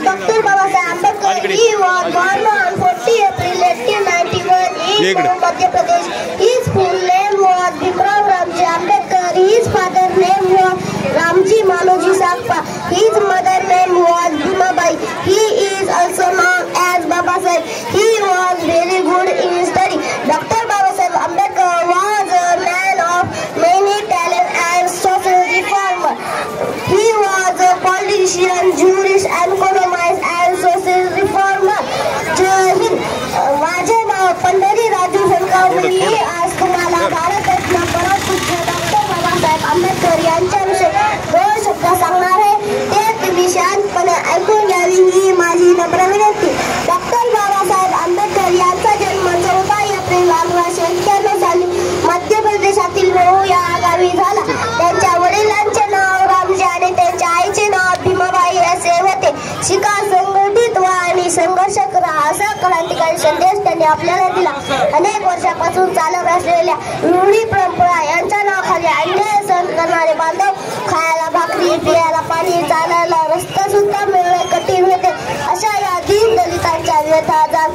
Dr. Babasaheb Ambedkar. He was born on 40 April 1891 in Madhya Pradesh. His full name was Bhimrao Ramji Ambedkar. His father name was Ramji Maloji Sakpa. His mother name was Bhimabai. He is also known as Babasaheb. He was very good in study. Dr. Babasaheb Ambedkar was a man of many talent and social reformer. He was a politician, jurist, economist and social reformer. माझे नाव पंढरी राजू शंकर. मी आज तुम्हाला भारतरत्न परमपूज्य doctor Babasaheb Ambedkar यांच्याविषयी 2 शब्द सांगणार आहे. ते तुम्ही शांतपणे ऐकून घ्यावी ही माझी नम्र विनंती. डॉक्टर बाबासाहेब आंबेडकर यांचा जन्म 14 एप्रिल 1891 साली मध्य प्रदेशातील महू या गावी झाला. त्यांच्या वडिलांचे नाव रामजी आणि त्यांच्या आईचे नाव भीमाबाई असे होते. शिका, संघटित व्हा आणि संघर्ष करा असा क्रांतिकारी संदेश त्यांनी आपल्याला दिला. अनेक वर्षापासून चालत असलेल्या रूढी परंपरा यांच्या नावाखाली अन्याय सहन करणारे बांधव, खायला भाकरी, पियाला पाणी, चालायला रस्ता सुद्धा मिळणे कठीण होते. अशा या दीन दलितांच्या व्यथा जाण